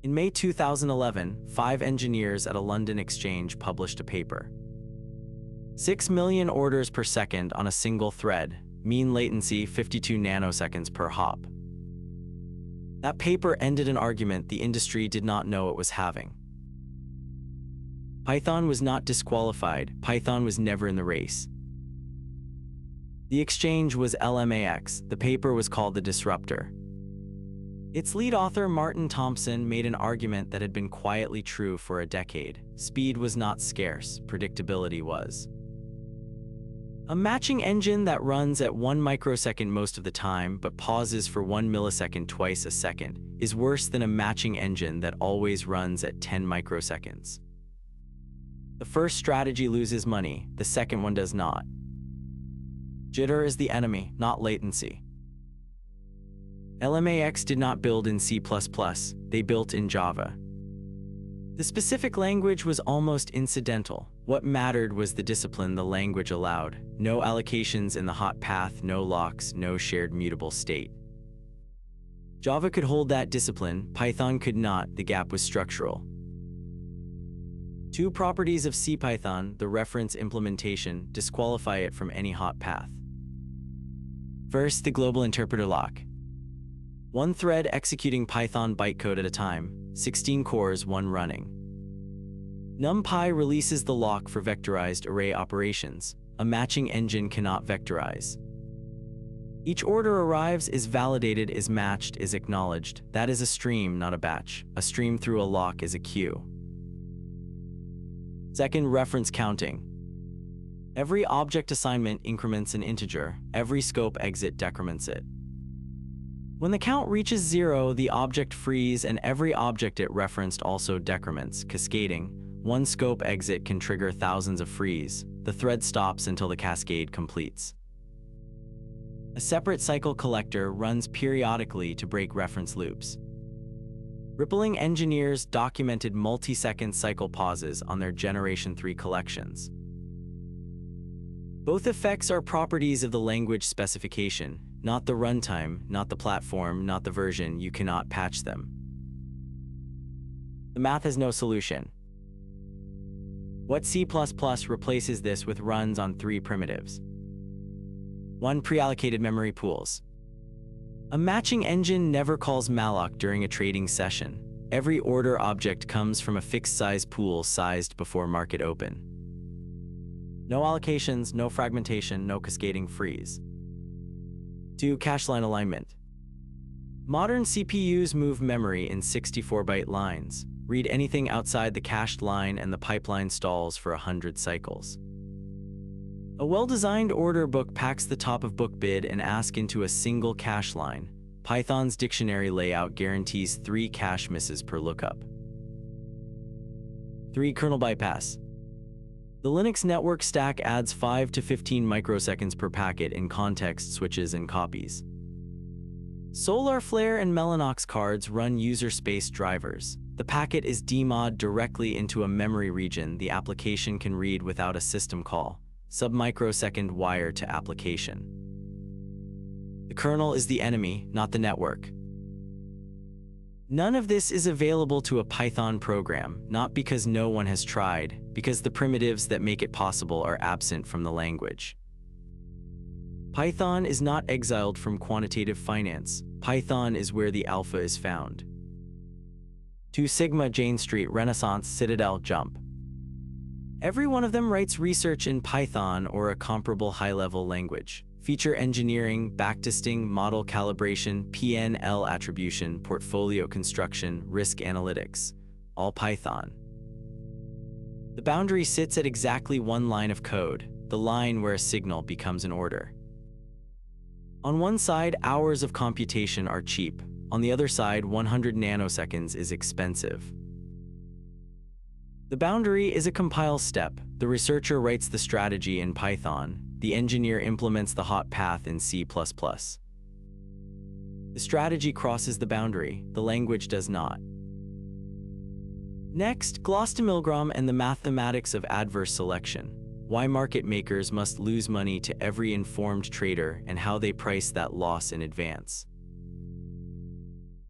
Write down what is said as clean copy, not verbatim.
In May 2011, 5 engineers at a London exchange published a paper. 6 million orders per second on a single thread, mean latency 52 nanoseconds per hop. That paper ended an argument the industry did not know it was having. Python was not disqualified. Python was never in the race. The exchange was LMAX. The paper was called the Disruptor. Its lead author, Martin Thompson, made an argument that had been quietly true for a decade. Speed was not scarce, predictability was. A matching engine that runs at 1 microsecond most of the time but pauses for 1 millisecond twice a second is worse than a matching engine that always runs at 10 microseconds. The first strategy loses money, the second one does not. Jitter is the enemy, not latency. LMAX did not build in C++, they built in Java. The specific language was almost incidental. What mattered was the discipline the language allowed. No allocations in the hot path, no locks, no shared mutable state. Java could hold that discipline, Python could not, the gap was structural. Two properties of CPython, the reference implementation, disqualify it from any hot path. First, the global interpreter lock. One thread executing Python bytecode at a time, 16 cores, one running. NumPy releases the lock for vectorized array operations. A matching engine cannot vectorize. Each order arrives, is validated, is matched, is acknowledged. That is a stream, not a batch. A stream through a lock is a queue. Second, reference counting. Every object assignment increments an integer. Every scope exit decrements it. When the count reaches 0, the object frees, and every object it referenced also decrements, cascading. One scope exit can trigger thousands of frees. The thread stops until the cascade completes. A separate cycle collector runs periodically to break reference loops. Rippling engineers documented multi-second cycle pauses on their Generation 3 collections. Both effects are properties of the language specification, not the runtime, not the platform, not the version. You cannot patch them. The math has no solution. What C++ replaces this with runs on 3 primitives. 1. Pre-allocated memory pools. A matching engine never calls malloc during a trading session. Every order object comes from a fixed size pool sized before market open. No allocations, no fragmentation, no cascading freeze. 2. Cache line alignment. Modern CPUs move memory in 64-byte lines. Read anything outside the cached line and the pipeline stalls for 100 cycles. A well-designed order book packs the top of book bid and ask into a single cache line. Python's dictionary layout guarantees 3 cache misses per lookup. 3. Kernel bypass. The Linux network stack adds 5 to 15 microseconds per packet in context switches and copies. SolarFlare and Mellanox cards run user space drivers. The packet is demod directly into a memory region the application can read without a system call. Sub-microsecond wire to application. The kernel is the enemy, not the network. None of this is available to a Python program, not because no one has tried, because the primitives that make it possible are absent from the language. Python is not exiled from quantitative finance. Python is where the alpha is found. 2 Sigma, Jane Street, Renaissance, Citadel, Jump. Every one of them writes research in Python or a comparable high-level language. Feature engineering, backtesting, model calibration, PNL attribution, portfolio construction, risk analytics. All Python. The boundary sits at exactly 1 line of code, the line where a signal becomes an order. On one side, hours of computation are cheap. On the other side, 100 nanoseconds is expensive. The boundary is a compile step. The researcher writes the strategy in Python. The engineer implements the hot path in C++. The strategy crosses the boundary, the language does not. Next, Gloss-to-Milgram and the mathematics of adverse selection. Why market makers must lose money to every informed trader and how they price that loss in advance.